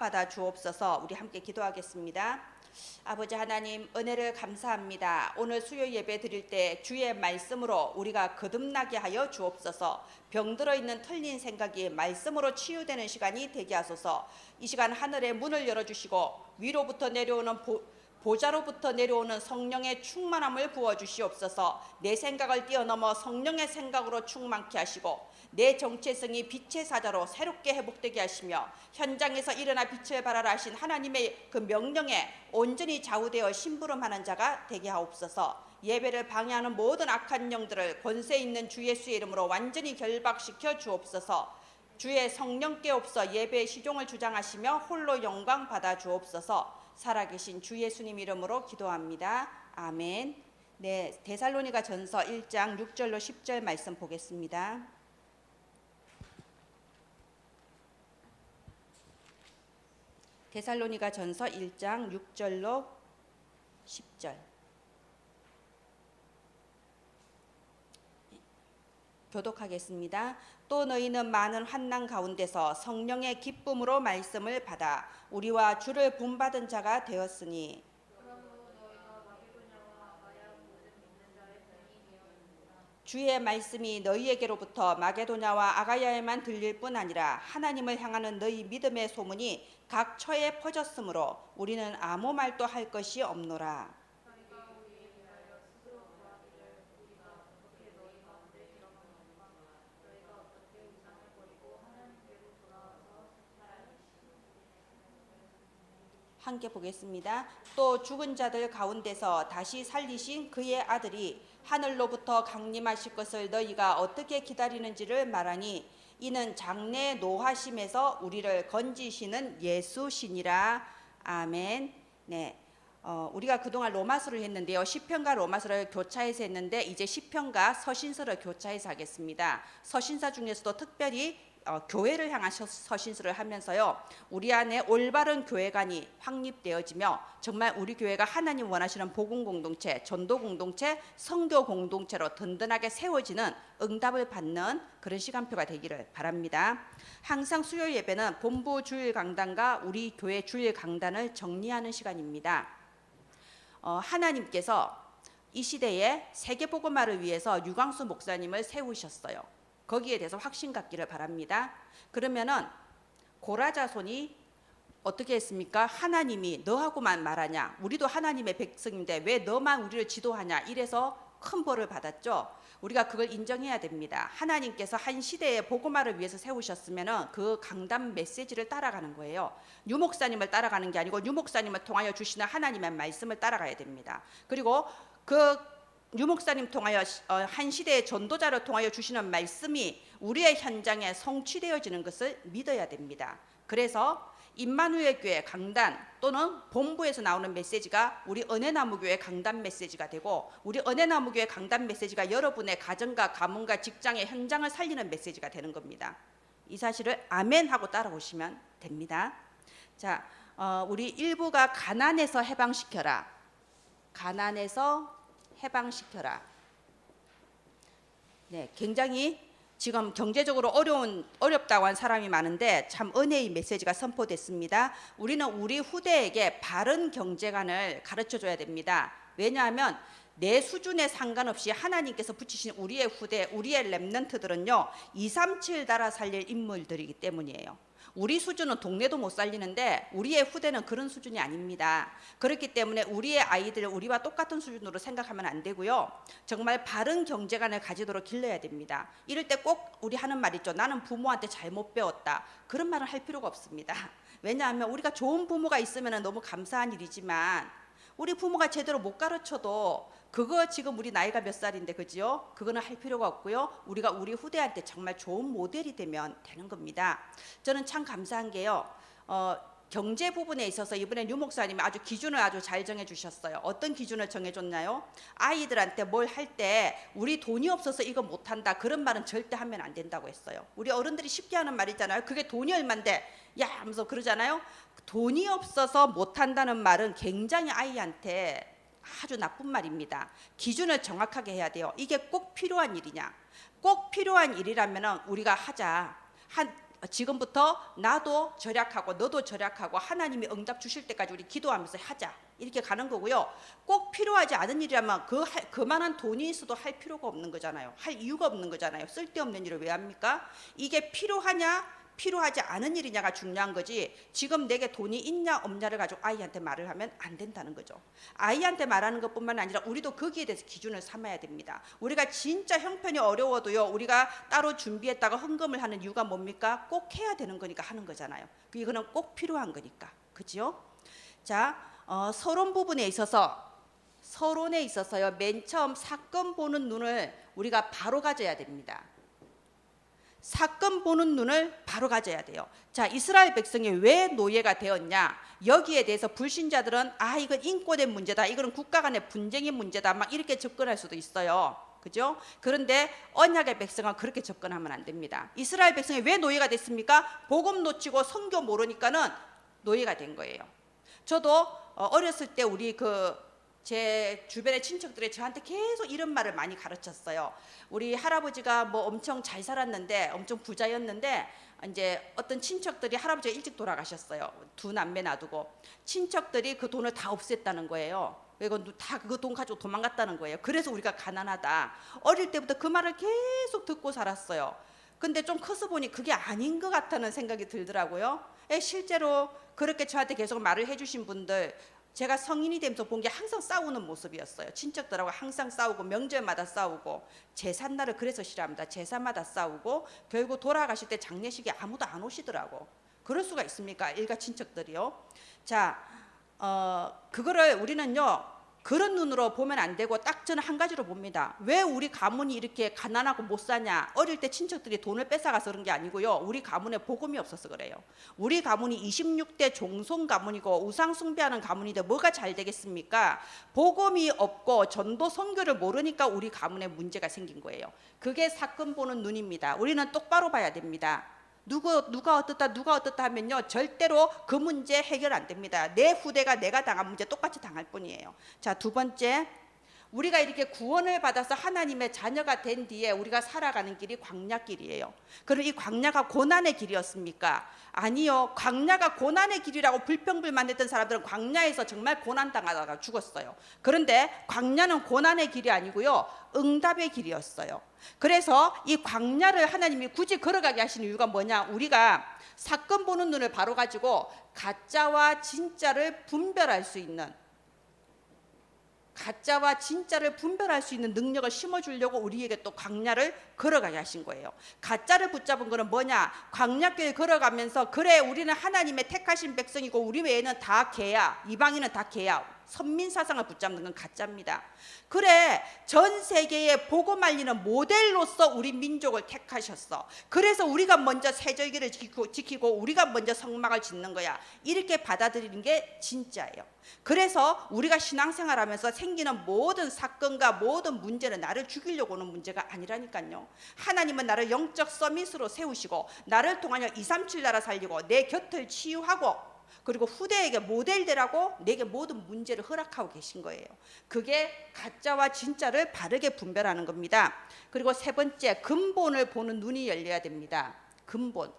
받아 주옵소서. 우리 함께 기도하겠습니다. 아버지 하나님, 은혜를 감사합니다. 오늘 수요 예배 드릴 때 주의 말씀으로 우리가 거듭나게 하여 주옵소서. 병들어 있는 틀린 생각이 말씀으로 치유되는 시간이 되게 하소서. 이 시간 하늘의 문을 열어주시고 위로부터 내려오는 보좌로부터 내려오는 성령의 충만함을 부어주시옵소서. 내 생각을 뛰어넘어 성령의 생각으로 충만케 하시고 내 정체성이 빛의 사자로 새롭게 회복되게 하시며 현장에서 일어나 빛을 발하라 하신 하나님의 그 명령에 온전히 좌우되어 심부름하는 자가 되게 하옵소서. 예배를 방해하는 모든 악한 영들을 권세 있는 주 예수의 이름으로 완전히 결박시켜 주옵소서. 주의 성령께 없어 예배의 시종을 주장하시며 홀로 영광 받아 주옵소서. 살아계신 주 예수님 이름으로 기도합니다. 아멘. 네, 데살로니가 전서 1장 6절로 10절 말씀 보겠습니다. 데살로니가 전서 1장 6절로 10절. 교독하겠습니다. 또 너희는 많은 환난 가운데서 성령의 기쁨으로 말씀을 받아 우리와 주를 본받은 자가 되었으니 주의 말씀이 너희에게로부터 마게도냐와 아가야에만 들릴 뿐 아니라 하나님을 향하는 너희 믿음의 소문이 각 처에 퍼졌으므로 우리는 아무 말도 할 것이 없노라. 함께 보겠습니다. 또 죽은 자들 가운데서 다시 살리신 그의 아들이 하늘로부터 강림하실 것을 너희가 어떻게 기다리는지를 말하니 이는 장래 노하심에서 우리를 건지시는 예수시니라. 아멘. 네. 우리가 그동안 로마서를 했는데요. 시편과 로마서를 교차해서 했는데 이제 시편과 서신서를 교차해서 하겠습니다. 서신서 중에서도 특별히 교회를 향한 서신서를 하면서요, 우리 안에 올바른 교회관이 확립되어지며 정말 우리 교회가 하나님 원하시는 복음 공동체, 전도 공동체, 선교 공동체로 든든하게 세워지는 응답을 받는 그런 시간표가 되기를 바랍니다. 항상 수요 예배는 본부 주일 강단과 우리 교회 주일 강단을 정리하는 시간입니다. 하나님께서 이 시대에 세계복음화를 위해서 유광수 목사님을 세우셨어요. 거기에 대해서 확신 갖기를 바랍니다. 그러면은 고라자손이 어떻게 했습니까? 하나님이 너하고만 말하냐? 우리도 하나님의 백성인데 왜 너만 우리를 지도하냐? 이래서 큰 벌을 받았죠. 우리가 그걸 인정해야 됩니다. 하나님께서 한 시대의 복음화를 위해서 세우셨으면은 그 강단 메시지를 따라가는 거예요. 유 목사님을 따라가는 게 아니고 유 목사님을 통하여 주시는 하나님의 말씀을 따라가야 됩니다. 그리고 유 목사님 통하여 한 시대의 전도자를 통하여 주시는 말씀이 우리의 현장에 성취되어지는 것을 믿어야 됩니다. 그래서 임마누엘 교회 강단 또는 본부에서 나오는 메시지가 우리 은혜나무교회 강단 메시지가 되고 우리 은혜나무교회 강단 메시지가 여러분의 가정과 가문과 직장의 현장을 살리는 메시지가 되는 겁니다. 이 사실을 아멘 하고 따라오시면 됩니다. 자, 우리 1부가 가난에서 해방시켜라. 가난에서 해방시켜라. 네, 굉장히 지금 경제적으로 어렵다고 한 사람이 많은데 참 은혜의 메시지가 선포됐습니다. 우리는 우리 후대에게 바른 경제관을 가르쳐줘야 됩니다. 왜냐하면 내 수준에 상관없이 하나님께서 붙이신 우리의 후대, 우리의 렘넌트들은요 237 달아 살릴 인물들이기 때문이에요. 우리 수준은 동네도 못 살리는데 우리의 후대는 그런 수준이 아닙니다. 그렇기 때문에 우리의 아이들을 우리와 똑같은 수준으로 생각하면 안 되고요. 정말 바른 경제관을 가지도록 길러야 됩니다. 이럴 때 꼭 우리 하는 말 있죠. 나는 부모한테 잘못 배웠다. 그런 말을 할 필요가 없습니다. 왜냐하면 우리가 좋은 부모가 있으면 너무 감사한 일이지만 우리 부모가 제대로 못 가르쳐도 그거 지금 우리 나이가 몇 살인데 그죠? 그거는 할 필요가 없고요. 우리가 우리 후대한테 정말 좋은 모델이 되면 되는 겁니다. 저는 참 감사한 게요. 경제 부분에 있어서 이번에 유 목사님이 아주 기준을 아주 잘 정해주셨어요. 어떤 기준을 정해줬나요? 아이들한테 뭘 할 때 우리 돈이 없어서 이거 못한다 그런 말은 절대 하면 안 된다고 했어요. 우리 어른들이 쉽게 하는 말 있잖아요. 그게 돈이 얼만데 야 하면서 그러잖아요. 돈이 없어서 못한다는 말은 굉장히 아이한테 아주 나쁜 말입니다. 기준을 정확하게 해야 돼요. 이게 꼭 필요한 일이냐? 꼭 필요한 일이라면 우리가 하자. 지금부터 나도 절약하고 너도 절약하고 하나님이 응답 주실 때까지 우리 기도하면서 하자, 이렇게 가는 거고요. 꼭 필요하지 않은 일이라면 그만한 돈이 있어도 할 필요가 없는 거잖아요. 할 이유가 없는 거잖아요. 쓸데없는 일을 왜 합니까? 이게 필요하냐 필요하지 않은 일이냐가 중요한 거지, 지금 내게 돈이 있냐 없냐를 가지고 아이한테 말을 하면 안 된다는 거죠. 아이한테 말하는 것뿐만 아니라 우리도 거기에 대해서 기준을 삼아야 됩니다. 우리가 진짜 형편이 어려워도요, 우리가 따로 준비했다가 헌금을 하는 이유가 뭡니까? 꼭 해야 되는 거니까 하는 거잖아요. 이거는 꼭 필요한 거니까. 그죠? 자, 서론 부분에 있어서, 서론에 있어서요, 맨 처음 사건 보는 눈을 우리가 바로 가져야 됩니다. 사건 보는 눈을 바로 가져야 돼요. 자, 이스라엘 백성이 왜 노예가 되었냐, 여기에 대해서 불신자들은 이건 인권의 문제다, 이거는 국가 간의 분쟁의 문제다, 막 이렇게 접근할 수도 있어요. 그죠? 그런데 언약의 백성은 그렇게 접근하면 안 됩니다. 이스라엘 백성이 왜 노예가 됐습니까? 복음 놓치고 선교 모르니까는 노예가 된 거예요. 저도 어렸을 때 우리 제 주변의 친척들이 저한테 계속 이런 말을 많이 가르쳤어요. 우리 할아버지가 뭐 엄청 잘 살았는데, 엄청 부자였는데, 이제 어떤 친척들이, 할아버지가 일찍 돌아가셨어요. 두 남매 놔두고. 친척들이 그 돈을 다 없앴다는 거예요. 그리고 다 그 돈 가지고 도망갔다는 거예요. 그래서 우리가 가난하다. 어릴 때부터 그 말을 계속 듣고 살았어요. 근데 좀 커서 보니 그게 아닌 것 같다는 생각이 들더라고요. 실제로 그렇게 저한테 계속 말을 해주신 분들, 제가 성인이 되면서 본 게 항상 싸우는 모습이었어요. 친척들하고 항상 싸우고, 명절마다 싸우고, 제삿날을 그래서 싫어합니다. 제사마다 싸우고, 결국 돌아가실 때 장례식에 아무도 안 오시더라고. 그럴 수가 있습니까? 일가 친척들이요. 자, 그거를 우리는요, 그런 눈으로 보면 안 되고, 딱 저는 한 가지로 봅니다. 왜 우리 가문이 이렇게 가난하고 못 사냐? 어릴 때 친척들이 돈을 뺏어가서 그런 게 아니고요, 우리 가문에 복음이 없어서 그래요. 우리 가문이 26대 종손 가문이고 우상 숭배하는 가문인데 뭐가 잘 되겠습니까? 복음이 없고 전도 선교를 모르니까 우리 가문에 문제가 생긴 거예요. 그게 사건 보는 눈입니다. 우리는 똑바로 봐야 됩니다. 누가 어떻다 하면요, 절대로 그 문제 해결 안 됩니다. 내 후대가 내가 당한 문제 똑같이 당할 뿐이에요. 자, 두 번째, 우리가 이렇게 구원을 받아서 하나님의 자녀가 된 뒤에 우리가 살아가는 길이 광야길이에요. 그럼 이 광야가 고난의 길이었습니까? 아니요. 광야가 고난의 길이라고 불평불만했던 사람들은 광야에서 정말 고난당하다가 죽었어요. 그런데 광야는 고난의 길이 아니고요, 응답의 길이었어요. 그래서 이 광야를 하나님이 굳이 걸어가게 하신 이유가 뭐냐, 우리가 사건 보는 눈을 바로 가지고 가짜와 진짜를 분별할 수 있는, 가짜와 진짜를 분별할 수 있는 능력을 심어주려고 우리에게 또 광야를 걸어가게 하신 거예요. 가짜를 붙잡은 거는 뭐냐, 광야길 걸어가면서, 그래 우리는 하나님의 택하신 백성이고 우리 외에는 다 개야, 이방인은 다 개야, 선민 사상을 붙잡는 건 가짜입니다. 그래, 전 세계에 복음 알리는 모델로서 우리 민족을 택하셨어. 그래서 우리가 먼저 세절기를 지키고 우리가 먼저 성막을 짓는 거야, 이렇게 받아들이는 게 진짜예요. 그래서 우리가 신앙생활하면서 생기는 모든 사건과 모든 문제는 나를 죽이려고 오는 문제가 아니라니까요. 하나님은 나를 영적 서밋으로 세우시고 나를 통하여 237 나라 살리고 내 곁을 치유하고, 그리고 후대에게 모델되라고 내게 모든 문제를 허락하고 계신 거예요. 그게 가짜와 진짜를 바르게 분별하는 겁니다. 그리고 세 번째, 근본을 보는 눈이 열려야 됩니다. 근본.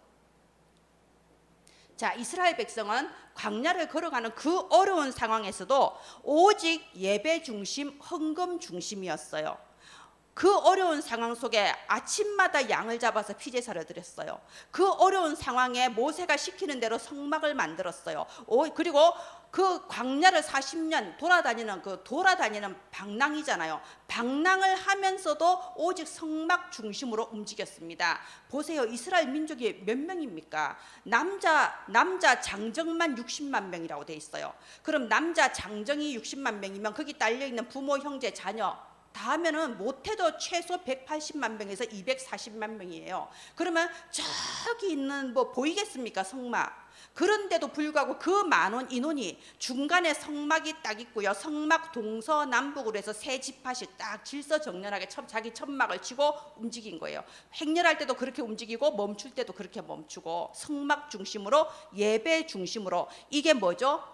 자, 이스라엘 백성은 광야를 걸어가는 그 어려운 상황에서도 오직 예배 중심, 헌금 중심이었어요. 그 어려운 상황 속에 아침마다 양을 잡아서 피제사를 드렸어요. 그 어려운 상황에 모세가 시키는 대로 성막을 만들었어요. 그리고 그 광야를 40년 돌아다니는 방랑이잖아요. 방랑을 하면서도 오직 성막 중심으로 움직였습니다. 보세요, 이스라엘 민족이 몇 명입니까? 남자 장정만 60만 명이라고 돼 있어요. 그럼 남자 장정이 60만 명이면 거기 딸려 있는 부모, 형제, 자녀 다 하면은 못해도 최소 180만 명에서 240만 명이에요. 그러면 저기 있는 뭐 보이겠습니까, 성막? 그런데도 불구하고 그 많은 인원이 중간에 성막이 딱 있고요, 성막 동서남북으로 해서 세 지파씩 딱 질서정연하게 자기 천막을 치고 움직인 거예요. 행렬할 때도 그렇게 움직이고 멈출 때도 그렇게 멈추고, 성막 중심으로, 예배 중심으로. 이게 뭐죠?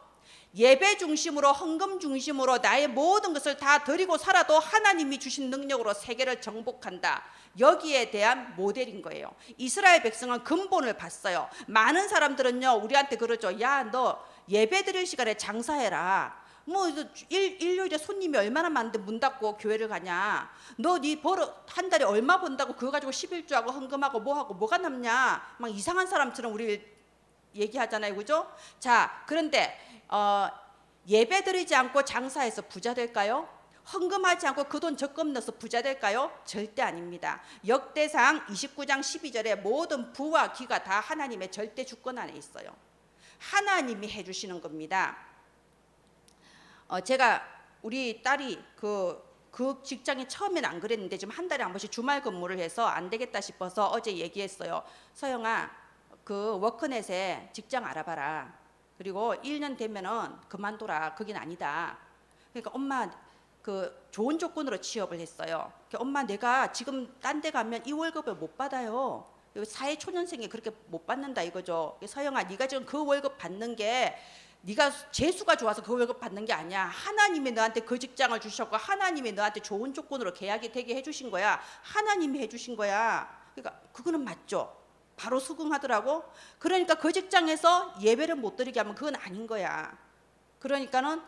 예배 중심으로 헌금 중심으로 나의 모든 것을 다 드리고 살아도 하나님이 주신 능력으로 세계를 정복한다. 여기에 대한 모델인 거예요. 이스라엘 백성은 근본을 봤어요. 많은 사람들은요 우리한테 그러죠. 야, 너 예배 드릴 시간에 장사해라. 뭐 일요일에 손님이 얼마나 많은데 문 닫고 교회를 가냐. 너 네 벌어 한 달에 얼마 번다고 그거 가지고 11조하고 헌금하고 뭐하고 뭐가 남냐. 막 이상한 사람처럼 우리 얘기하잖아요. 그죠? 자, 그런데 예배 드리지 않고 장사해서 부자 될까요? 헌금하지 않고 그 돈 적금 넣어서 부자 될까요? 절대 아닙니다. 역대상 29장 12절에 모든 부와 귀가 다 하나님의 절대 주권 안에 있어요. 하나님이 해주시는 겁니다. 제가 우리 딸이 그 직장이 처음에는 안 그랬는데 지금 한 달에 한 번씩 주말 근무를 해서 안 되겠다 싶어서 어제 얘기했어요. 서영아, 그 워크넷에 직장 알아봐라. 그리고 1년 되면은 그만둬라. 거긴 아니다. 그러니까 엄마 그 좋은 조건으로 취업을 했어요. 엄마 내가 지금 딴 데 가면 이 월급을 못 받아요. 사회초년생이 그렇게 못 받는다 이거죠. 서영아, 네가 지금 그 월급 받는 게 네가 재수가 좋아서 그 월급 받는 게 아니야. 하나님이 너한테 그 직장을 주셨고 하나님이 너한테 좋은 조건으로 계약이 되게 해주신 거야. 하나님이 해주신 거야. 그러니까 그거는 맞죠. 바로 수긍하더라고. 그러니까 그 직장에서 예배를 못 드리게 하면 그건 아닌 거야. 그러니까는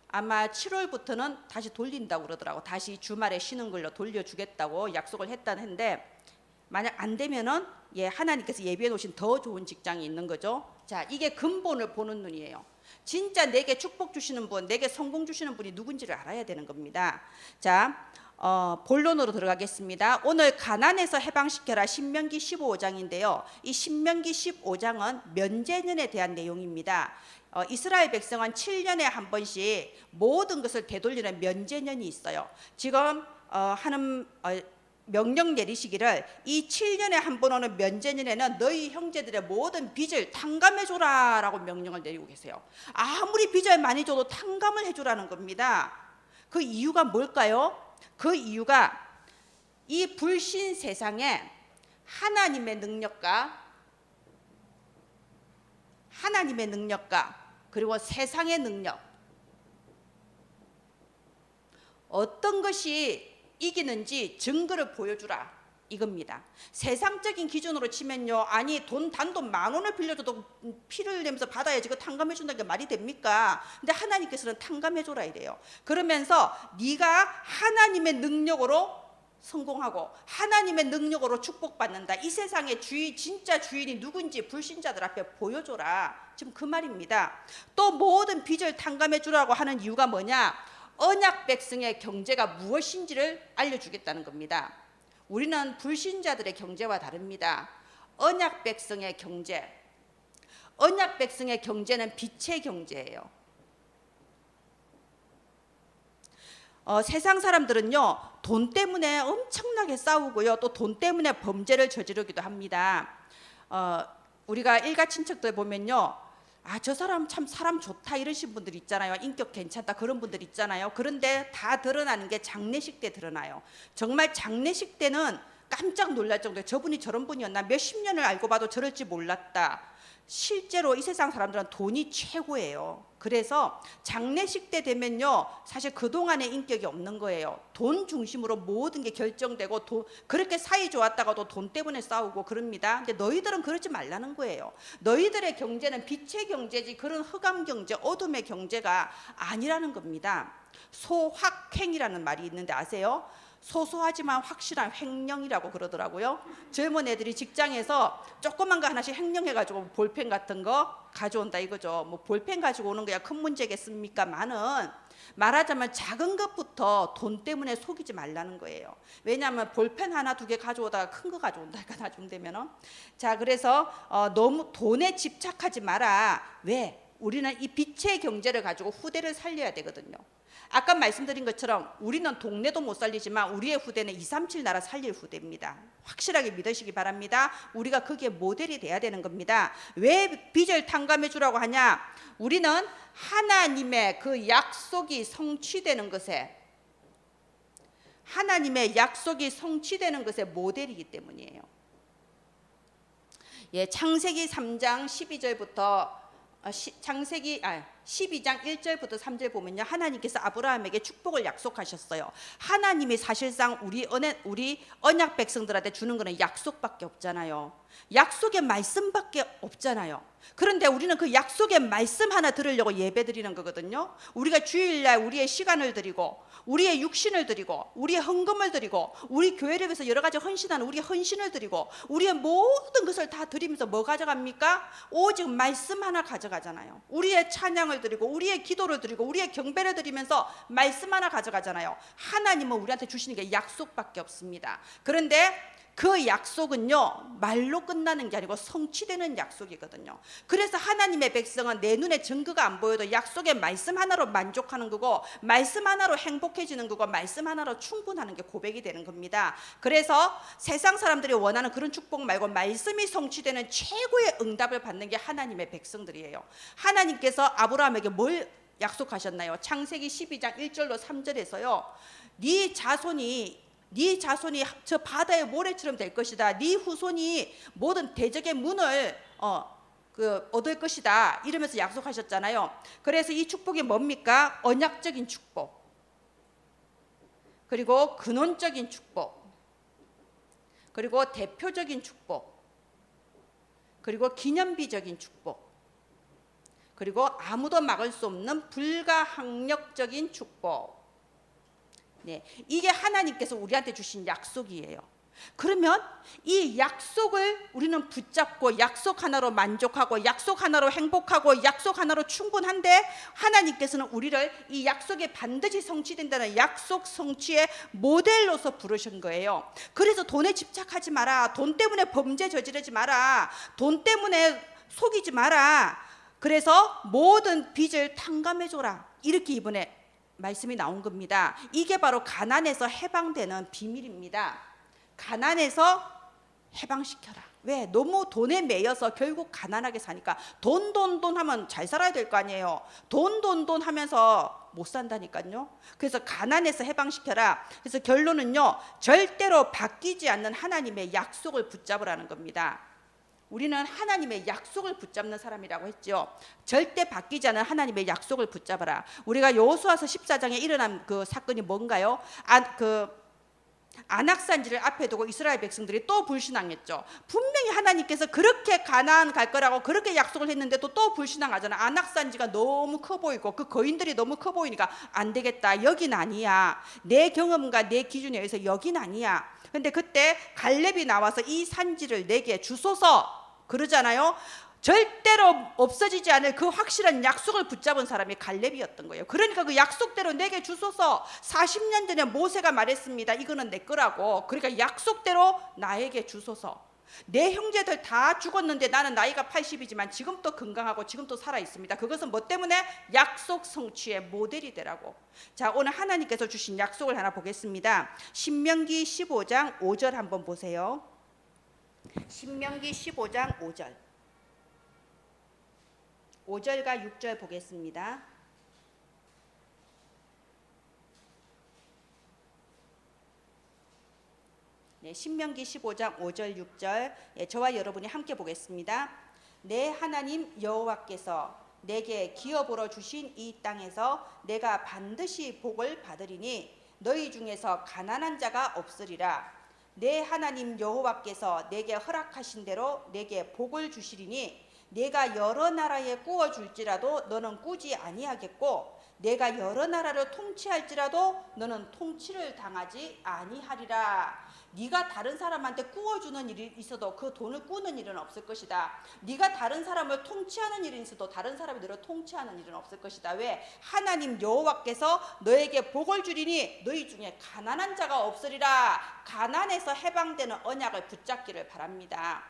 아마 7월부터는 다시 돌린다고 그러더라고. 다시 주말에 쉬는 걸로 돌려주겠다고 약속을 했다는데 만약 안 되면은 하나님께서 예비해 놓으신 더 좋은 직장이 있는 거죠. 자, 이게 근본을 보는 눈이에요. 진짜 내게 축복 주시는 분, 내게 성공 주시는 분이 누군지를 알아야 되는 겁니다. 자, 본론으로 들어가겠습니다. 오늘 가난에서 해방시켜라 신명기 15장인데요. 이 신명기 15장은 면제년에 대한 내용입니다. 이스라엘 백성은 7년에 한 번씩 모든 것을 되돌리는 면제년이 있어요. 지금 하는 명령 내리시기를 이 7년에 한 번 오는 면제년에는 너희 형제들의 모든 빚을 탕감해줘라 라고 명령을 내리고 계세요. 아무리 빚을 많이 줘도 탕감을 해주라는 겁니다. 그 이유가 뭘까요? 그 이유가 이 불신 세상에 하나님의 능력과 그리고 세상의 능력, 어떤 것이 이기는지 증거를 보여주라 이겁니다. 세상적인 기준으로 치면요, 아니 단돈 10,000원을 빌려줘도 피를 내면서 받아야지 그 탕감해준다는 게 말이 됩니까? 근데 하나님께서는 탕감해줘라 이래요. 그러면서 네가 하나님의 능력으로 성공하고 하나님의 능력으로 축복받는다. 이 세상의 진짜 주인이 누군지 불신자들 앞에 보여줘라. 지금 그 말입니다. 또 모든 빚을 탕감해 주라고 하는 이유가 뭐냐? 언약 백성의 경제가 무엇인지를 알려주겠다는 겁니다. 우리는 불신자들의 경제와 다릅니다. 언약 백성의 경제는 빛의 경제예요. 세상 사람들은요 돈 때문에 엄청나게 싸우고요, 또 돈 때문에 범죄를 저지르기도 합니다. 우리가 일가 친척들 보면요, 저 사람 참 사람 좋다 이러신 분들 있잖아요. 인격 괜찮다 그런 분들 있잖아요. 그런데 다 드러나는 게 장례식 때 드러나요. 정말 장례식 때는 깜짝 놀랄 정도에 저분이 저런 분이었나, 몇십 년을 알고 봐도 저럴지 몰랐다. 실제로 이 세상 사람들은 돈이 최고예요. 그래서 장례식 때 되면요 사실 그동안의 인격이 없는 거예요. 돈 중심으로 모든 게 결정되고 그렇게 사이 좋았다가도 돈 때문에 싸우고 그럽니다. 근데 너희들은 그러지 말라는 거예요. 너희들의 경제는 빛의 경제지 그런 흑암 경제, 어둠의 경제가 아니라는 겁니다. 소확행이라는 말이 있는데 아세요? 소소하지만 확실한 횡령이라고 그러더라고요. 젊은 애들이 직장에서 조그만 거 하나씩 횡령해가지고 볼펜 같은 거 가져온다 이거죠. 뭐 볼펜 가지고 오는 거야 큰 문제겠습니까? 말하자면 작은 것부터 돈 때문에 속이지 말라는 거예요. 왜냐하면 볼펜 하나 두 개 가져오다가 큰 거 가져온다니까 나중 되면은. 자, 그래서 너무 돈에 집착하지 마라. 왜? 우리는 이 빛의 경제를 가지고 후대를 살려야 되거든요. 아까 말씀드린 것처럼 우리는 동네도 못 살리지만 우리의 후대는 237 나라 살릴 후대입니다. 확실하게 믿으시기 바랍니다. 우리가 그게 모델이 돼야 되는 겁니다. 왜 빚을 탕감해 주라고 하냐? 우리는 하나님의 그 약속이 성취되는 것에 모델이기 때문이에요. 창세기 3장 12절부터 12장 1절부터 3절 보면요, 하나님께서 아브라함에게 축복을 약속하셨어요. 하나님이 사실상 우리 언약 백성들한테 주는 거는 약속밖에 없잖아요. 약속의 말씀밖에 없잖아요. 그런데 우리는 그 약속의 말씀 하나 들으려고 예배 드리는 거거든요. 우리가 주일날 우리의 시간을 드리고 우리의 육신을 드리고 우리의 헌금을 드리고 우리 교회를 위해서 여러 가지 헌신하는 우리의 헌신을 드리고 우리의 모든 것을 다 드리면서 뭐 가져갑니까? 오직 말씀 하나 가져가잖아요. 우리의 찬양을 드리고 우리의 기도를 드리고 우리의 경배를 드리면서 말씀 하나 가져가잖아요. 하나님은 우리한테 주시는 게 약속밖에 없습니다. 그런데 그 약속은요, 말로 끝나는 게 아니고 성취되는 약속이거든요. 그래서 하나님의 백성은 내 눈에 증거가 안 보여도 약속의 말씀 하나로 만족하는 거고, 말씀 하나로 행복해지는 거고, 말씀 하나로 충분하는 게 고백이 되는 겁니다. 그래서 세상 사람들이 원하는 그런 축복 말고 말씀이 성취되는 최고의 응답을 받는 게 하나님의 백성들이에요. 하나님께서 아브라함에게 뭘 약속하셨나요? 창세기 12장 1절로 3절에서요, 네 자손이 저 바다의 모래처럼 될 것이다. 네 후손이 모든 대적의 문을 얻을 것이다. 이러면서 약속하셨잖아요. 그래서 이 축복이 뭡니까? 언약적인 축복, 그리고 근원적인 축복, 그리고 대표적인 축복, 그리고 기념비적인 축복, 그리고 아무도 막을 수 없는 불가항력적인 축복. 네, 이게 하나님께서 우리한테 주신 약속이에요. 그러면 이 약속을 우리는 붙잡고 약속 하나로 만족하고 약속 하나로 행복하고 약속 하나로 충분한데, 하나님께서는 우리를 이 약속이 반드시 성취된다는 약속 성취의 모델로서 부르신 거예요. 그래서 돈에 집착하지 마라, 돈 때문에 범죄 저지르지 마라, 돈 때문에 속이지 마라, 그래서 모든 빚을 탕감해줘라, 이렇게 이번에 말씀이 나온 겁니다. 이게 바로 가난에서 해방되는 비밀입니다. 가난에서 해방시켜라. 왜? 너무 돈에 매여서 결국 가난하게 사니까. 돈 하면 잘 살아야 될 거 아니에요. 돈 하면서 못 산다니까요. 그래서 가난에서 해방시켜라. 그래서 결론은요, 절대로 바뀌지 않는 하나님의 약속을 붙잡으라는 겁니다. 우리는 하나님의 약속을 붙잡는 사람이라고 했죠. 절대 바뀌지 않은 하나님의 약속을 붙잡아라. 우리가 여호수아서 14장에 일어난 그 사건이 뭔가요? 안악산지를 앞에 두고 이스라엘 백성들이 또 불신앙했죠. 분명히 하나님께서 그렇게 가나안 갈 거라고 그렇게 약속을 했는데도 또 불신앙하잖아. 안악산지가 너무 커 보이고 그 거인들이 너무 커 보이니까 안 되겠다, 여긴 아니야, 내 경험과 내 기준에 의해서 여긴 아니야. 근데 그때 갈렙이 나와서 이 산지를 내게 주소서 그러잖아요. 절대로 없어지지 않을 그 확실한 약속을 붙잡은 사람이 갈렙이었던 거예요. 그러니까 그 약속대로 내게 주소서. 40년 전에 모세가 말했습니다. 이거는 내 거라고. 그러니까 약속대로 나에게 주소서. 내 형제들 다 죽었는데 나는 나이가 80이지만 지금도 건강하고 지금도 살아 있습니다. 그것은 뭐 때문에? 약속 성취의 모델이 되라고. 자, 오늘 하나님께서 주신 약속을 하나 보겠습니다. 신명기 15장 5절 한번 보세요. 신명기 15장 5절과 6절 보겠습니다. 네, 신명기 15장 5절 6절, 저와 여러분이 함께 보겠습니다. 내 하나님 여호와께서 내게 기업으로 주신 이 땅에서 내가 반드시 복을 받으리니 너희 중에서 가난한 자가 없으리라. 내 하나님 여호와께서 내게 허락하신 대로 내게 복을 주시리니 내가 여러 나라에 꾸어 줄지라도 너는 꾸지 아니하겠고 내가 여러 나라를 통치할지라도 너는 통치를 당하지 아니하리라. 네가 다른 사람한테 꾸어주는 일이 있어도 그 돈을 꾸는 일은 없을 것이다. 네가 다른 사람을 통치하는 일이 있어도 다른 사람이 너를 통치하는 일은 없을 것이다. 왜? 하나님 여호와께서 너에게 복을 주리니 너희 중에 가난한 자가 없으리라. 가난에서 해방되는 언약을 붙잡기를 바랍니다.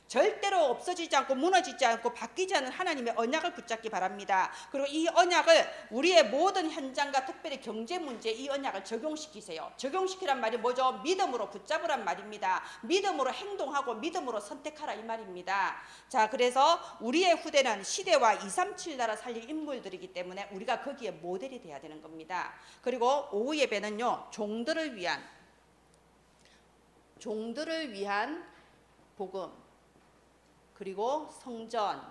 절대로 없어지지 않고 무너지지 않고 바뀌지 않은 하나님의 언약을 붙잡기 바랍니다. 그리고 이 언약을 우리의 모든 현장과 특별히 경제 문제에 이 언약을 적용시키세요. 적용시키란 말이 뭐죠? 믿음으로 붙잡으란 말입니다. 믿음으로 행동하고 믿음으로 선택하라 이 말입니다. 자, 그래서 우리의 후대는 시대와 237 나라 살릴 인물들이기 때문에 우리가 거기에 모델이 돼야 되는 겁니다. 그리고 오후 예배는요, 종들을 위한 복음, 그리고 성전,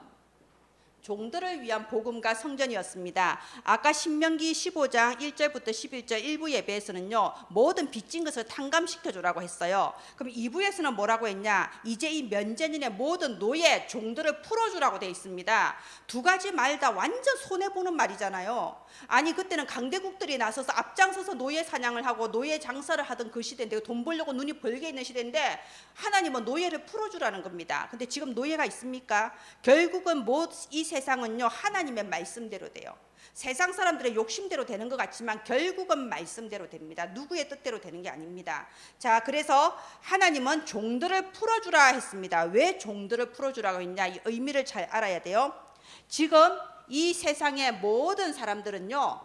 종들을 위한 복음과 성전이었습니다. 아까 신명기 15장 1절부터 11절 일부 예배에서는요, 모든 빚진 것을 탕감시켜주라고 했어요. 그럼 2부에서는 뭐라고 했냐? 이제 이 면제년의 모든 노예, 종들을 풀어주라고 돼 있습니다. 두 가지 말 다 완전 손해보는 말이잖아요. 아니 그때는 강대국들이 나서서 앞장서서 노예 사냥을 하고 노예 장사를 하던 그 시대인데, 돈 벌려고 눈이 벌게 있는 시대인데 하나님은 노예를 풀어주라는 겁니다. 근데 지금 노예가 있습니까? 결국은 이 세상은요, 하나님의 말씀대로 돼요. 세상 사람들의 욕심대로 되는 것 같지만 결국은 말씀대로 됩니다. 누구의 뜻대로 되는 게 아닙니다. 자, 그래서 하나님은 종들을 풀어주라 했습니다. 왜 종들을 풀어주라고 했냐? 이 의미를 잘 알아야 돼요. 지금 이 세상의 모든 사람들은요,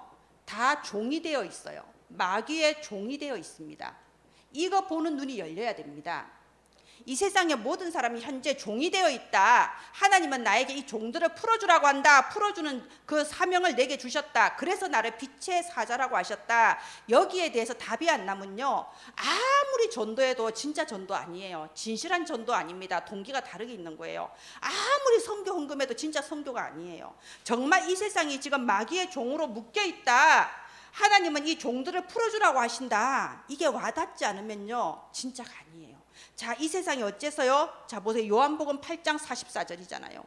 다 종이 되어 있어요. 마귀의 종이 되어 있습니다. 이거 보는 눈이 열려야 됩니다. 이 세상의 모든 사람이 현재 종이 되어 있다. 하나님은 나에게 이 종들을 풀어주라고 한다. 풀어주는 그 사명을 내게 주셨다. 그래서 나를 빛의 사자라고 하셨다. 여기에 대해서 답이 안 나면요, 아무리 전도해도 진짜 전도 아니에요. 진실한 전도 아닙니다. 동기가 다르게 있는 거예요. 아무리 선교 헌금해도 진짜 선교가 아니에요. 정말 이 세상이 지금 마귀의 종으로 묶여 있다. 하나님은 이 종들을 풀어주라고 하신다. 이게 와닿지 않으면요, 진짜가 아니에요. 자, 이 세상이 어째서요? 자, 보세요. 요한복음 8장 44절이잖아요.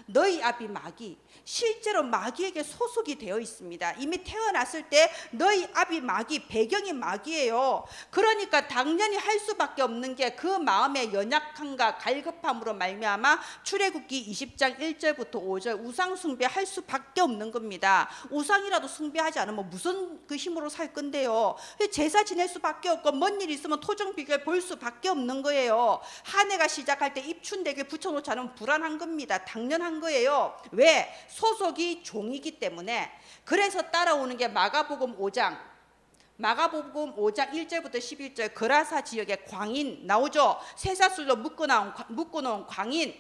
너희 아비 마귀, 실제로 마귀에게 소속이 되어 있습니다. 이미 태어났을 때 너희 아비 마귀, 배경이 마귀예요. 그러니까 당연히 할 수밖에 없는 게 그 마음의 연약함과 갈급함으로 말미암아 출애굽기 20장 1절부터 5절 우상 숭배할 수밖에 없는 겁니다. 우상이라도 숭배하지 않으면 무슨 그 힘으로 살 건데요. 제사 지낼 수밖에 없고 뭔 일 있으면 토정 비교해 볼 수밖에 없는 거예요. 한 해가 시작할 때 입춘대교에 붙여놓지 않으면 불안한 겁니다. 당연한 거예요. 왜? 소속이 종이기 때문에. 그래서 따라오는 게 마가복음 5장 1절부터 11절 거라사 지역의 광인 나오죠. 쇠사슬로 묶어놓은 광인,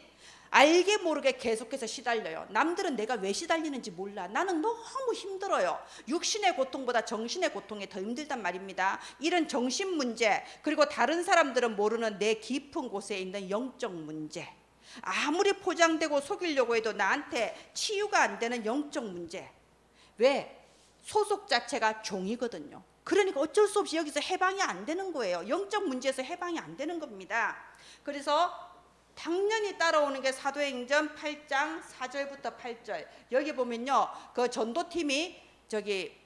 알게 모르게 계속해서 시달려요. 남들은 내가 왜 시달리는지 몰라. 나는 너무 힘들어요. 육신의 고통보다 정신의 고통이 더 힘들단 말입니다. 이런 정신 문제, 그리고 다른 사람들은 모르는 내 깊은 곳에 있는 영적 문제, 아무리 포장되고 속이려고 해도 나한테 치유가 안 되는 영적 문제. 왜? 소속 자체가 종이거든요. 그러니까 어쩔 수 없이 여기서 해방이 안 되는 거예요. 영적 문제에서 해방이 안 되는 겁니다. 그래서 당연히 따라오는 게 사도행전 8장 4절부터 8절. 여기 보면요, 그 전도팀이 저기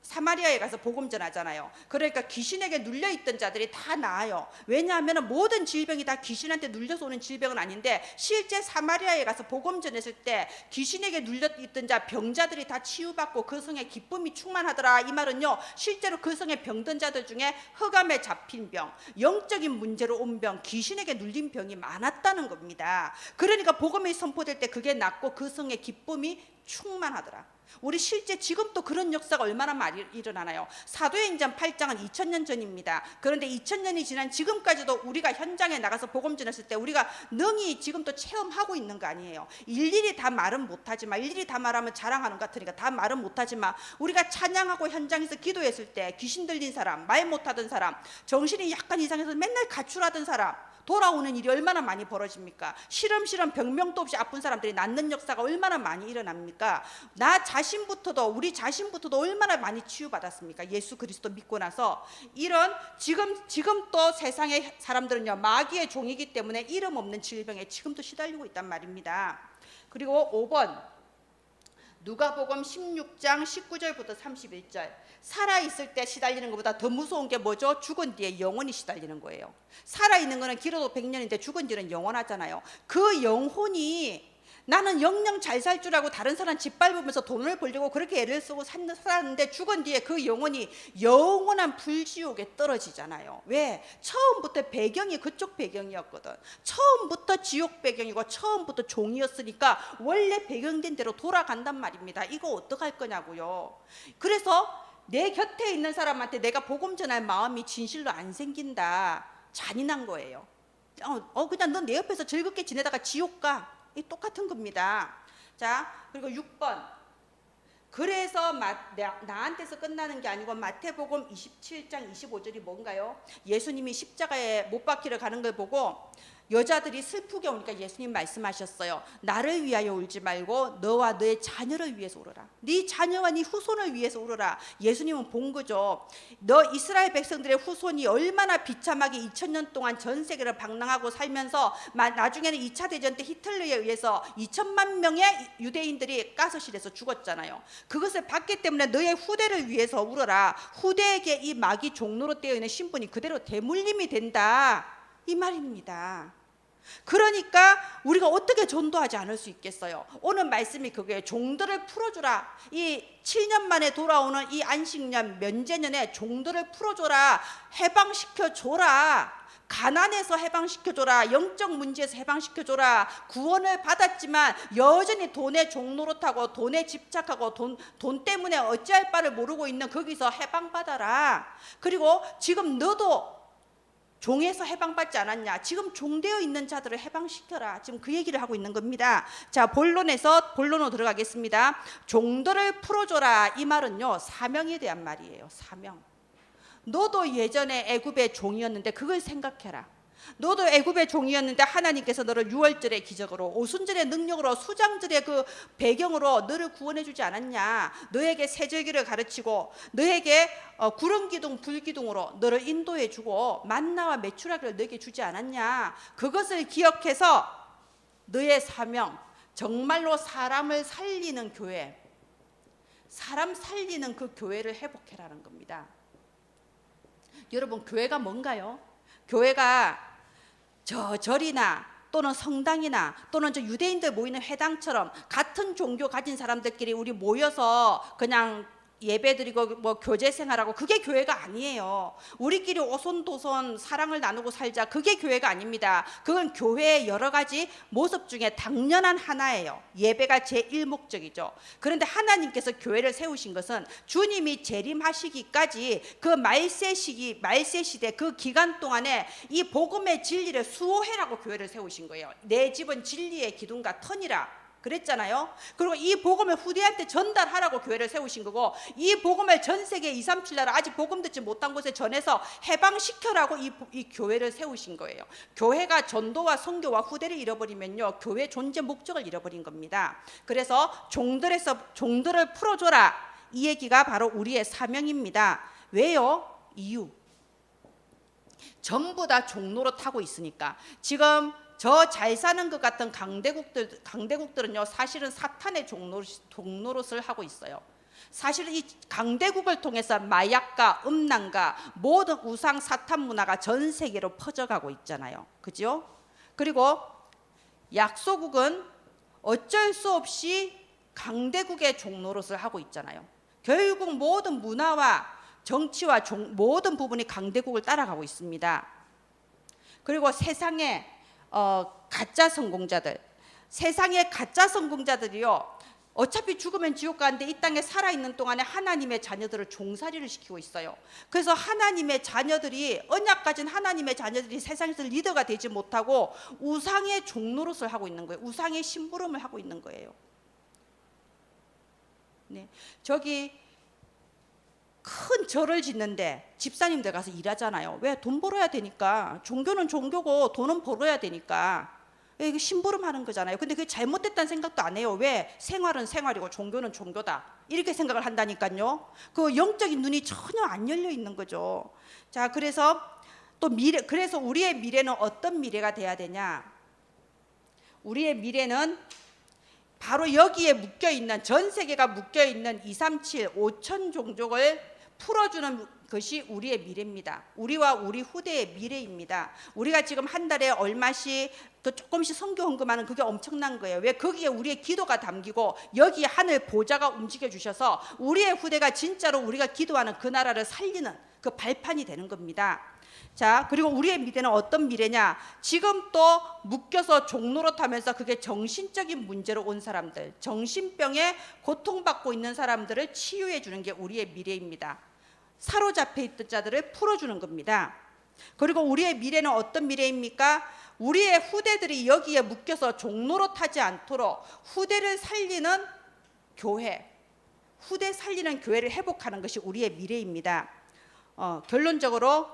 사마리아에 가서 복음 전하잖아요. 그러니까 귀신에게 눌려있던 자들이 다 나아요. 왜냐하면 모든 질병이 다 귀신한테 눌려서 오는 질병은 아닌데, 실제 사마리아에 가서 복음 전했을 때 귀신에게 눌려있던 자, 병자들이 다 치유받고 그 성에 기쁨이 충만하더라. 이 말은요, 실제로 그 성에 병든 자들 중에 흑암에 잡힌 병, 영적인 문제로 온 병, 귀신에게 눌린 병이 많았다는 겁니다. 그러니까 복음이 선포될 때 그게 낫고 그 성에 기쁨이 충만하더라. 우리 실제 지금 또 그런 역사가 얼마나 많이 일어나나요? 사도행전 8장은 2000년 전입니다. 그런데 2000년이 지난 지금까지도 우리가 현장에 나가서 복음 전했을 때 우리가 능히 지금 또 체험하고 있는 거 아니에요. 일일이 다 말은 못하지만, 일일이 다 말하면 자랑하는 것 같으니까 다 말은 못하지만, 우리가 찬양하고 현장에서 기도했을 때 귀신 들린 사람, 말 못하던 사람, 정신이 약간 이상해서 맨날 가출하던 사람, 돌아오는 일이 얼마나 많이 벌어집니까? 시름시름 병명도 없이 아픈 사람들이 낫는 역사가 얼마나 많이 일어납니까? 나 자신부터도, 우리 자신부터도 얼마나 많이 치유받았습니까? 예수 그리스도 믿고 나서. 이런 지금 또 세상의 사람들은요, 마귀의 종이기 때문에 이름 없는 질병에 지금도 시달리고 있단 말입니다. 그리고 5번 누가복음 16장 19절부터 31절. 살아있을 때 시달리는 것보다 더 무서운 게 뭐죠? 죽은 뒤에 영혼이 시달리는 거예요. 살아있는 거는 길어도 100년인데 죽은 뒤는 영원하잖아요. 그 영혼이, 나는 영영 잘 살 줄 알고 다른 사람 짓밟으면서 돈을 벌려고 그렇게 애를 쓰고 살았는데 죽은 뒤에 그 영혼이 영원한 불지옥에 떨어지잖아요. 왜? 처음부터 배경이 그쪽 배경이었거든. 처음부터 지옥 배경이고 처음부터 종이었으니까 원래 배경된 대로 돌아간단 말입니다. 이거 어떡할 거냐고요. 그래서 내 곁에 있는 사람한테 내가 복음 전할 마음이 진실로 안 생긴다. 잔인한 거예요. 그냥 넌 내 옆에서 즐겁게 지내다가 지옥 가. 이 똑같은 겁니다. 자, 그리고 6번. 그래서 나한테서 끝나는 게 아니고 마태복음 27장 25절이 뭔가요? 예수님이 십자가에 못 박히러 가는 걸 보고 여자들이 슬프게 우니까 예수님 말씀하셨어요. 나를 위하여 울지 말고 너와 너의 자녀를 위해서 울어라. 네 자녀와 네 후손을 위해서 울어라. 예수님은 본 거죠. 너 이스라엘 백성들의 후손이 얼마나 비참하게 2000년 동안 전 세계를 방랑하고 살면서 나중에는 2차 대전 때 히틀러에 의해서 2천만 명의 유대인들이 가스실에서 죽었잖아요. 그것을 봤기 때문에 너의 후대를 위해서 울어라. 후대에게 이 마귀 종로로 되어 있는 신분이 그대로 대물림이 된다, 이 말입니다. 그러니까 우리가 어떻게 전도하지 않을 수 있겠어요? 오늘 말씀이 그거예요. 종들을 풀어주라. 이 7년 만에 돌아오는 이 안식년 면제년에 종들을 풀어줘라. 해방시켜줘라. 가난에서 해방시켜줘라. 영적 문제에서 해방시켜줘라. 구원을 받았지만 여전히 돈의 종노릇하고 돈에 집착하고 돈 때문에 어찌할 바를 모르고 있는 거기서 해방받아라. 그리고 지금 너도 종에서 해방받지 않았냐? 지금 종되어 있는 자들을 해방시켜라. 지금 그 얘기를 하고 있는 겁니다. 자, 본론으로 들어가겠습니다. 종들을 풀어줘라. 이 말은요, 사명에 대한 말이에요. 사명. 너도 예전에 애굽의 종이었는데 그걸 생각해라. 너도 애굽의 종이었는데 하나님께서 너를 유월절의 기적으로, 오순절의 능력으로, 수장절의 그 배경으로 너를 구원해 주지 않았냐? 너에게 세절기를 가르치고 너에게 구름기둥 불기둥으로 너를 인도해 주고 만나와 메추라기를 너에게 주지 않았냐? 그것을 기억해서 너의 사명, 정말로 사람을 살리는 교회, 사람 살리는 그 교회를 회복해라는 겁니다. 여러분, 교회가 뭔가요? 교회가 저 절이나 또는 성당이나 또는 저 유대인들 모이는 회당처럼 같은 종교 가진 사람들끼리 우리 모여서 그냥 예배드리고 뭐 교제 생활하고, 그게 교회가 아니에요. 우리끼리 오손도손 사랑을 나누고 살자, 그게 교회가 아닙니다. 그건 교회의 여러 가지 모습 중에 당연한 하나예요. 예배가 제1목적이죠. 그런데 하나님께서 교회를 세우신 것은 주님이 재림하시기까지 그 말세 시대 그 기간 동안에 이 복음의 진리를 수호해라고 교회를 세우신 거예요. 내 집은 진리의 기둥과 터니라 그랬잖아요. 그리고 이 복음을 후대한테 전달하라고 교회를 세우신 거고, 이 복음을 전 세계 237 나라 아직 복음 듣지 못한 곳에 전해서 해방시켜라고 이 교회를 세우신 거예요. 교회가 전도와 선교와 후대를 잃어버리면요, 교회 존재 목적을 잃어버린 겁니다. 그래서 종들을 풀어줘라, 이 얘기가 바로 우리의 사명입니다. 왜요? 이유. 전부 다 종로로 타고 있으니까. 지금 저 잘 사는 것 같은 강대국들은요, 사실은 사탄의 종노릇을 하고 있어요. 사실은 이 강대국을 통해서 마약과 음란과 모든 우상 사탄 문화가 전 세계로 퍼져가고 있잖아요. 그죠? 그리고 약소국은 어쩔 수 없이 강대국의 종노릇을 하고 있잖아요. 결국 모든 문화와 정치와 모든 부분이 강대국을 따라가고 있습니다. 그리고 세상에 가짜 성공자들, 세상의 가짜 성공자들이요, 어차피 죽으면 지옥 가는데 이 땅에 살아있는 동안에 하나님의 자녀들을 종살이를 시키고 있어요. 그래서 하나님의 자녀들이, 언약 가진 하나님의 자녀들이 세상에서 리더가 되지 못하고 우상의 종노릇을 하고 있는 거예요. 우상의 심부름을 하고 있는 거예요. 네, 저기 큰 절을 짓는데 집사님들 가서 일하잖아요. 왜? 돈 벌어야 되니까. 종교는 종교고 돈은 벌어야 되니까. 이거 심부름하는 거잖아요. 근데 그게 잘못됐다는 생각도 안 해요. 왜? 생활은 생활이고 종교는 종교다, 이렇게 생각을 한다니까요. 그 영적인 눈이 전혀 안 열려 있는 거죠. 자, 그래서 또 그래서 우리의 미래는 어떤 미래가 돼야 되냐? 우리의 미래는 바로 여기에 묶여있는, 전 세계가 묶여있는 237, 5천 종족을 풀어주는 것이 우리의 미래입니다. 우리와 우리 후대의 미래입니다. 우리가 지금 한 달에 얼마씩 조금씩 선교 헌금하는, 그게 엄청난 거예요. 왜? 거기에 우리의 기도가 담기고 여기에 하늘 보좌가 움직여 주셔서 우리의 후대가 진짜로 우리가 기도하는 그 나라를 살리는 그 발판이 되는 겁니다. 자, 그리고 우리의 미래는 어떤 미래냐? 지금 또 묶여서 종노릇하면서 그게 정신적인 문제로 온 사람들, 정신병에 고통받고 있는 사람들을 치유해 주는 게 우리의 미래입니다. 사로잡혀 있던 자들을 풀어주는 겁니다. 그리고 우리의 미래는 어떤 미래입니까? 우리의 후대들이 여기에 묶여서 종노릇하지 않도록 후대를 살리는 교회, 후대 살리는 교회를 회복하는 것이 우리의 미래입니다. 결론적으로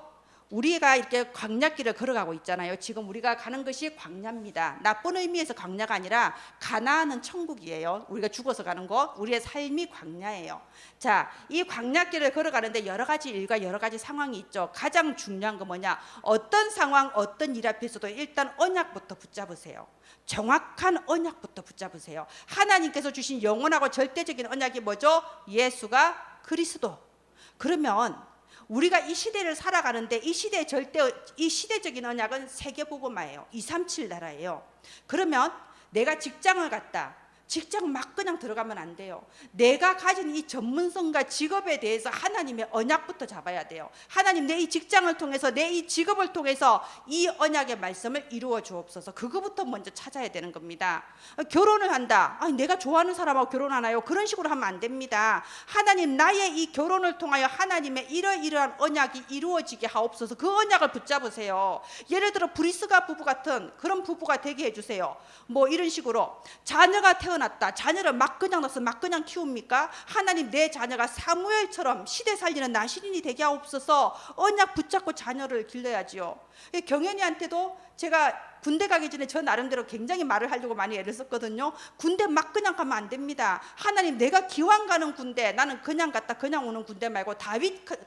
우리가 이렇게 광야길을 걸어가고 있잖아요. 지금 우리가 가는 것이 광야입니다. 나쁜 의미에서 광야가 아니라 가나안은 천국이에요. 우리가 죽어서 가는 거, 우리의 삶이 광야예요. 자, 이 광야길을 걸어가는데 여러 가지 일과 여러 가지 상황이 있죠. 가장 중요한 건 뭐냐? 어떤 상황, 어떤 일 앞에서도 일단 언약부터 붙잡으세요. 정확한 언약부터 붙잡으세요. 하나님께서 주신 영원하고 절대적인 언약이 뭐죠? 예수가 그리스도. 그러면 우리가 이 시대를 살아가는데 이 시대적인 언약은 세계복음화예요. 237 나라예요. 그러면 내가 직장을 갔다. 직장 막 그냥 들어가면 안 돼요. 내가 가진 이 전문성과 직업에 대해서 하나님의 언약부터 잡아야 돼요. 하나님, 내 이 직장을 통해서, 내 이 직업을 통해서 이 언약의 말씀을 이루어 주옵소서. 그거부터 먼저 찾아야 되는 겁니다. 결혼을 한다. 아니, 내가 좋아하는 사람하고 결혼하나요? 그런 식으로 하면 안 됩니다. 하나님, 나의 이 결혼을 통하여 하나님의 이러이러한 언약이 이루어지게 하옵소서. 그 언약을 붙잡으세요. 예를 들어 브리스가 부부 같은 그런 부부가 되게 해주세요. 뭐 이런 식으로 자녀가 태어났다. 자녀를 막 그냥 넣어서 막 그냥 키웁니까? 하나님, 내 자녀가 사무엘처럼 시대 살리는 나시린이 되게 하옵소서. 언약 붙잡고 자녀를 길러야지요. 경연이한테도 제가 군대 가기 전에 저 나름대로 굉장히 말을 하려고 많이 애를 썼거든요. 군대 막 그냥 가면 안 됩니다. 하나님, 내가 기왕 가는 군대, 나는 그냥 갔다 그냥 오는 군대 말고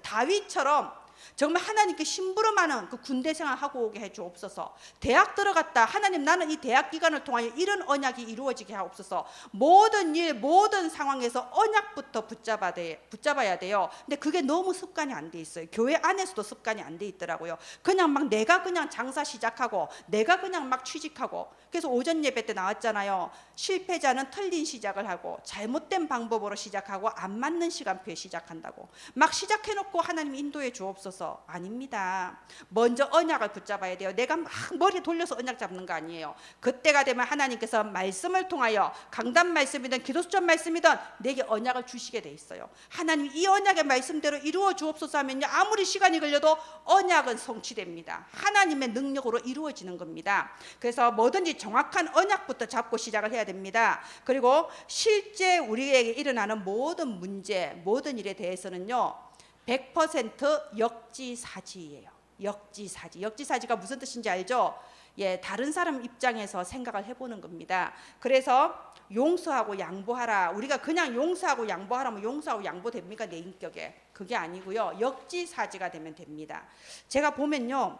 다윗처럼 정말 하나님께 심부름하는 그 군대 생활하고 오게 해주옵소서. 대학 들어갔다. 하나님, 나는 이 대학 기간을 통하여 이런 언약이 이루어지게 하옵소서. 모든 일, 모든 상황에서 언약부터 붙잡아야 돼요. 근데 그게 너무 습관이 안 돼 있어요. 교회 안에서도 습관이 안 돼 있더라고요. 그냥 막 내가 그냥 장사 시작하고 내가 그냥 막 취직하고. 그래서 오전 예배 때 나왔잖아요. 실패자는 틀린 시작을 하고 잘못된 방법으로 시작하고 안 맞는 시간표에 시작한다고. 막 시작해놓고 하나님 인도해 주옵소서. 아닙니다. 먼저 언약을 붙잡아야 돼요. 내가 막 머리 돌려서 언약 잡는 거 아니에요. 그때가 되면 하나님께서 말씀을 통하여 강단 말씀이든 기도수전 말씀이든 내게 언약을 주시게 돼 있어요. 하나님, 이 언약의 말씀대로 이루어 주옵소서 하면요, 아무리 시간이 걸려도 언약은 성취됩니다. 하나님의 능력으로 이루어지는 겁니다. 그래서 뭐든지 정확한 언약부터 잡고 시작을 해야 됩니다. 그리고 실제 우리에게 일어나는 모든 문제, 모든 일에 대해서는요 100% 역지사지예요. 역지사지. 역지사지가 무슨 뜻인지 알죠? 예, 다른 사람 입장에서 생각을 해보는 겁니다. 그래서 용서하고 양보하라. 우리가 그냥 용서하고 양보하라면 용서하고 양보됩니까? 내 인격에. 그게 아니고요. 역지사지가 되면 됩니다. 제가 보면요,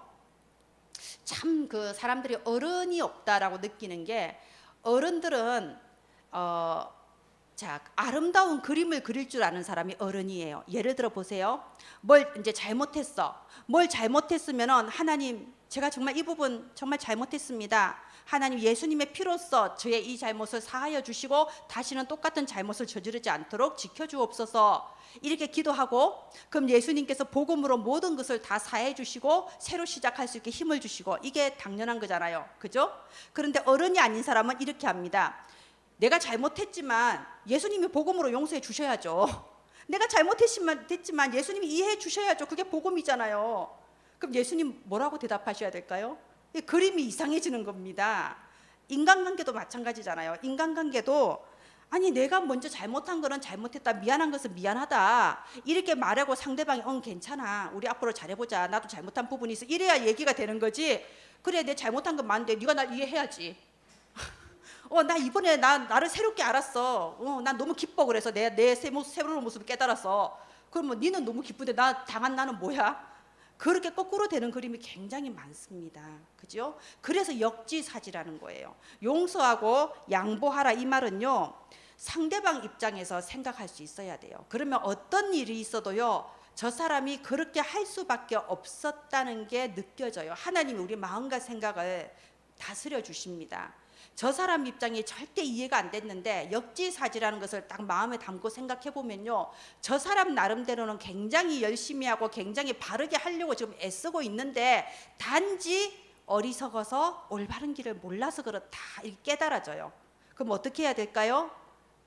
참 그 사람들이 어른이 없다라고 느끼는 게, 어른들은 자, 아름다운 그림을 그릴 줄 아는 사람이 어른이에요. 예를 들어 보세요. 뭘 이제 잘못했어. 뭘 잘못했으면은 하나님, 제가 정말 이 부분 정말 잘못했습니다. 하나님, 예수님의 피로써 저의 이 잘못을 사하여 주시고 다시는 똑같은 잘못을 저지르지 않도록 지켜주옵소서. 이렇게 기도하고, 그럼 예수님께서 복음으로 모든 것을 다 사해 주시고 새로 시작할 수 있게 힘을 주시고, 이게 당연한 거잖아요. 그죠? 그런데 어른이 아닌 사람은 이렇게 합니다. 내가 잘못했지만 예수님이 복음으로 용서해 주셔야죠. 내가 잘못했지만 예수님이 이해해 주셔야죠. 그게 복음이잖아요. 그럼 예수님 뭐라고 대답하셔야 될까요? 그림이 이상해지는 겁니다. 인간관계도 마찬가지잖아요. 인간관계도 아니, 내가 먼저 잘못한 거는 잘못했다, 미안한 것은 미안하다, 이렇게 말하고 상대방이 괜찮아, 우리 앞으로 잘해보자, 나도 잘못한 부분이 있어, 이래야 얘기가 되는 거지. 그래, 내 잘못한 건 맞는데 네가 날 이해해야지. 나 이번에 나를 새롭게 알았어. 난 너무 기뻐. 그래서 내 새로운 모습을 깨달았어. 그러면 니는 너무 기쁜데 당한 나는 뭐야? 그렇게 거꾸로 되는 그림이 굉장히 많습니다. 그죠? 그래서 역지사지라는 거예요. 용서하고 양보하라, 이 말은요, 상대방 입장에서 생각할 수 있어야 돼요. 그러면 어떤 일이 있어도요, 저 사람이 그렇게 할 수밖에 없었다는 게 느껴져요. 하나님이 우리 마음과 생각을 다스려 주십니다. 저 사람 입장이 절대 이해가 안 됐는데 역지사지라는 것을 딱 마음에 담고 생각해 보면요, 저 사람 나름대로는 굉장히 열심히 하고 굉장히 바르게 하려고 지금 애쓰고 있는데 단지 어리석어서 올바른 길을 몰라서 그렇다, 이렇게 깨달아져요. 그럼 어떻게 해야 될까요?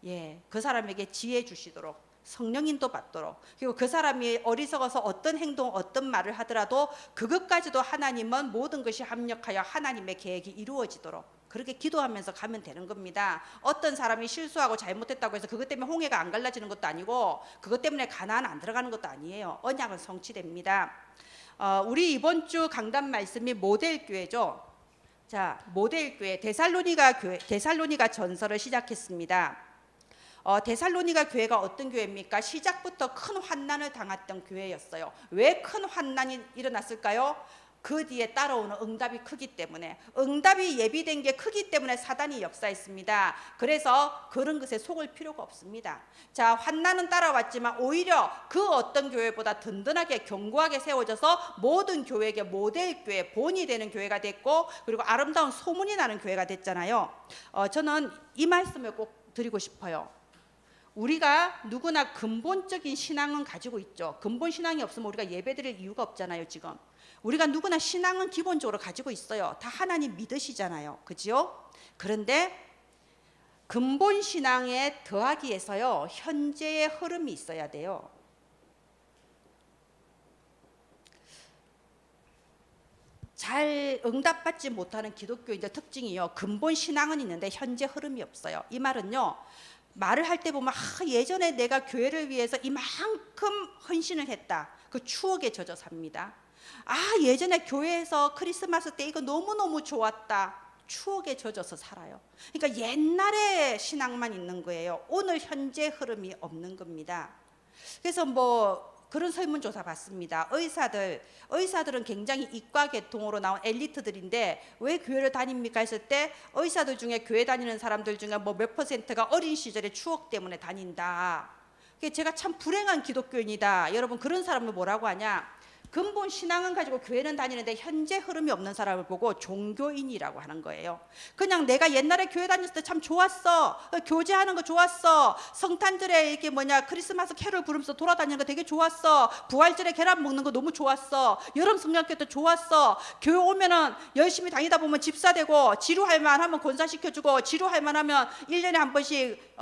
예, 그 사람에게 지혜 주시도록, 성령인도 받도록, 그리고 그 사람이 어리석어서 어떤 행동, 어떤 말을 하더라도 그것까지도 하나님은 모든 것이 합력하여 하나님의 계획이 이루어지도록 그렇게 기도하면서 가면 되는 겁니다. 어떤 사람이 실수하고 잘못했다고 해서 그것 때문에 홍해가 안 갈라지는 것도 아니고 그것 때문에 가나안 안 들어가는 것도 아니에요. 언약은 성취됩니다. 우리 이번 주 강단 말씀이 모델교회죠. 자, 모델교회 데살로니가 전서를 시작했습니다. 데살로니가 교회가 어떤 교회입니까? 시작부터 큰 환난을 당했던 교회였어요. 왜 큰 환난이 일어났을까요? 그 뒤에 따라오는 응답이 크기 때문에, 응답이 예비된 게 크기 때문에 사단이 역사했습니다. 그래서 그런 것에 속을 필요가 없습니다. 자, 환난은 따라왔지만 오히려 그 어떤 교회보다 든든하게 견고하게 세워져서 모든 교회에게 모델교회, 본이 되는 교회가 됐고, 그리고 아름다운 소문이 나는 교회가 됐잖아요. 저는 이 말씀을 꼭 드리고 싶어요. 우리가 누구나 근본적인 신앙은 가지고 있죠. 근본 신앙이 없으면 우리가 예배드릴 이유가 없잖아요. 지금 우리가 누구나 신앙은 기본적으로 가지고 있어요. 다 하나님 믿으시잖아요. 그죠? 그런데 근본 신앙에 더하기 위해서요, 현재의 흐름이 있어야 돼요. 잘 응답받지 못하는 기독교인들 특징이요, 근본 신앙은 있는데 현재 흐름이 없어요. 이 말은요, 말을 할 때 보면 예전에 내가 교회를 위해서 이만큼 헌신을 했다, 그 추억에 젖어 삽니다. 예전에 교회에서 크리스마스 때 이거 너무너무 좋았다, 추억에 젖어서 살아요. 그러니까 옛날의 신앙만 있는 거예요. 오늘 현재 흐름이 없는 겁니다. 그래서 그런 설문조사 봤습니다. 의사들은 굉장히 이과 계통으로 나온 엘리트들인데 왜 교회를 다닙니까 했을 때, 의사들 중에 교회 다니는 사람들 중에 몇 퍼센트가 어린 시절의 추억 때문에 다닌다. 제가 참 불행한 기독교인이다. 여러분, 그런 사람을 뭐라고 하냐? 근본 신앙은 가지고 교회는 다니는데 현재 흐름이 없는 사람을 보고 종교인이라고 하는 거예요. 그냥 내가 옛날에 교회 다녔을 때 참 좋았어, 교제하는 거 좋았어, 성탄절에 이렇게 크리스마스 캐롤 부르면서 돌아다니는 거 되게 좋았어, 부활절에 계란 먹는 거 너무 좋았어, 여름 성령교 때 좋았어, 교회 오면은 열심히 다니다 보면 집사되고, 지루할 만하면 권사시켜주고, 지루할 만하면 1년에 한 번씩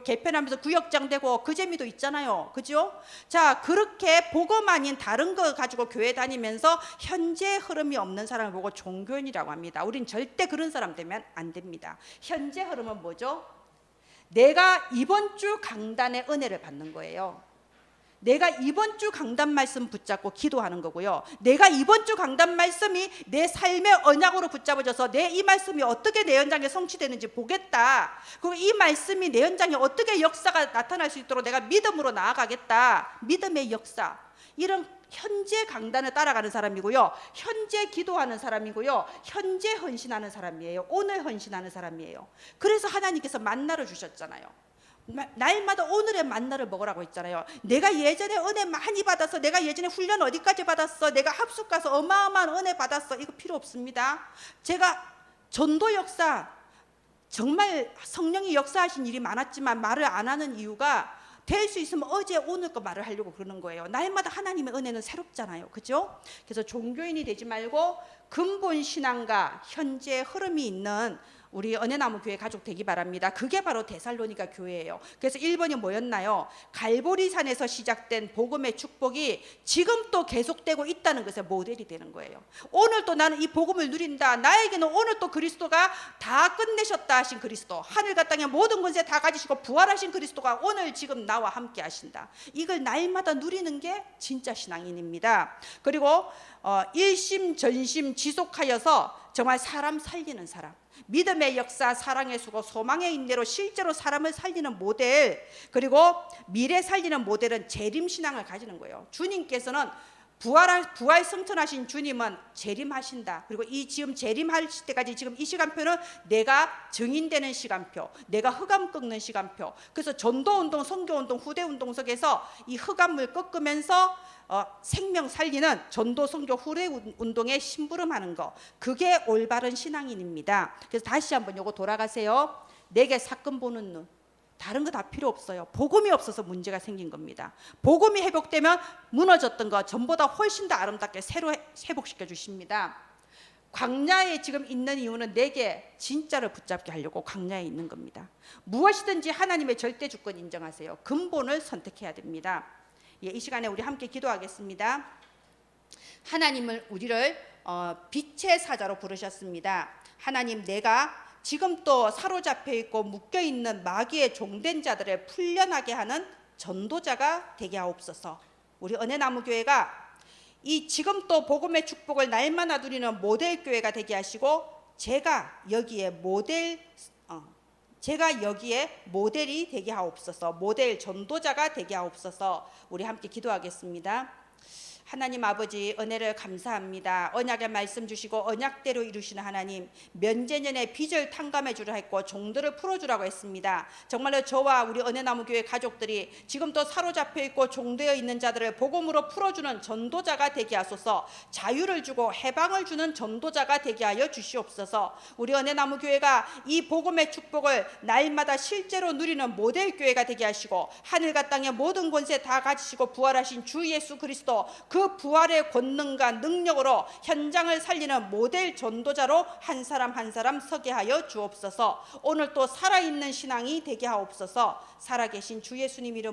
개편하면서 구역장 되고, 그 재미도 있잖아요. 그죠? 자, 그렇게 복음 아닌 다른 거 가지고 교회 다니면서 현재 흐름이 없는 사람을 보고 종교인이라고 합니다. 우린 절대 그런 사람 되면 안 됩니다. 현재 흐름은 뭐죠? 내가 이번 주 강단의 은혜를 받는 거예요. 내가 이번 주 강단 말씀 붙잡고 기도하는 거고요. 내가 이번 주 강단 말씀이 내 삶의 언약으로 붙잡아져서 내 이 말씀이 어떻게 내 현장에 성취되는지 보겠다. 그리고 이 말씀이 내 현장에 어떻게 역사가 나타날 수 있도록 내가 믿음으로 나아가겠다. 믿음의 역사. 이런 현재 강단을 따라가는 사람이고요. 현재 기도하는 사람이고요. 현재 헌신하는 사람이에요. 오늘 헌신하는 사람이에요. 그래서 하나님께서 만나를 주셨잖아요. 날마다 오늘의 만나를 먹으라고 했잖아요. 내가 예전에 은혜 많이 받았어, 내가 예전에 훈련 어디까지 받았어, 내가 합숙 가서 어마어마한 은혜 받았어, 이거 필요 없습니다. 제가 전도 역사, 정말 성령이 역사하신 일이 많았지만 말을 안 하는 이유가, 될 수 있으면 어제 오늘 거 말을 하려고 그러는 거예요. 날마다 하나님의 은혜는 새롭잖아요. 그죠? 그래서 종교인이 되지 말고 근본 신앙과 현재 흐름이 있는 우리 은혜나무 교회 가족 되기 바랍니다. 그게 바로 데살로니가 교회예요. 그래서 1번이 뭐였나요? 갈보리산에서 시작된 복음의 축복이 지금 또 계속되고 있다는 것의 모델이 되는 거예요. 오늘 또 나는 이 복음을 누린다. 나에게는 오늘 또 그리스도가 다 끝내셨다 하신 그리스도, 하늘과 땅의 모든 권세 다 가지시고 부활하신 그리스도가 오늘 지금 나와 함께 하신다. 이걸 날마다 누리는 게 진짜 신앙인입니다. 그리고 일심 전심 지속하여서 정말 사람 살리는 사람, 믿음의 역사, 사랑의 수고, 소망의 인내로 실제로 사람을 살리는 모델, 그리고 미래 살리는 모델은 재림신앙을 가지는 거예요. 주님께서는 부활 승천하신 주님은 재림하신다. 그리고 이 지금 재림하실 때까지 지금 이 시간표는 내가 증인되는 시간표, 내가 흑암 꺾는 시간표. 그래서 전도운동, 선교운동, 후대운동 속에서 이 흑암을 꺾으면서 생명 살리는 전도, 선교, 후대 운동에 심부름하는 거, 그게 올바른 신앙인입니다. 그래서 다시 한번 요거 돌아가세요. 내게 사건 보는 눈, 다른 거 다 필요 없어요. 복음이 없어서 문제가 생긴 겁니다. 복음이 회복되면 무너졌던 거 전보다 훨씬 더 아름답게 새로 회복시켜 주십니다. 광야에 지금 있는 이유는 내게 진짜를 붙잡게 하려고 광야에 있는 겁니다. 무엇이든지 하나님의 절대 주권 인정하세요. 근본을 선택해야 됩니다. 이 시간에 우리 함께 기도하겠습니다. 하나님을 우리를 빛의 사자로 부르셨습니다. 하나님, 내가 지금 또 사로잡혀 있고 묶여 있는 마귀의 종된 자들을 풀려나게 하는 전도자가 되게 하옵소서. 우리 은혜나무 교회가 이 지금 또 복음의 축복을 날마다 누리는 모델 교회가 되게 하시고 제가 여기에 모델이 되게 하옵소서. 모델 전도자가 되게 하옵소서. 우리 함께 기도하겠습니다. 하나님 아버지, 은혜를 감사합니다. 언약의 말씀 주시고 언약대로 이루시는 하나님, 면제년에 빚을 탕감해 주라 했고 종들을 풀어주라고 했습니다. 정말로 저와 우리 은혜나무교회 가족들이 지금 또 사로잡혀 있고 종되어 있는 자들을 복음으로 풀어주는 전도자가 되게 하소서. 자유를 주고 해방을 주는 전도자가 되게 하여 주시옵소서. 우리 은혜나무교회가 이 복음의 축복을 날마다 실제로 누리는 모델 교회가 되게 하시고 하늘과 땅의 모든 권세 다 가지시고 부활하신 주 예수 그리스도 그 부활의 권능과 능력으로 현장을 살리는 모델 전도자로 한 사람 한 사람 서게 하여 주옵소서. 오늘 또 살아있는 신앙이 되게 하옵소서. 살아계신 주 예수님 이름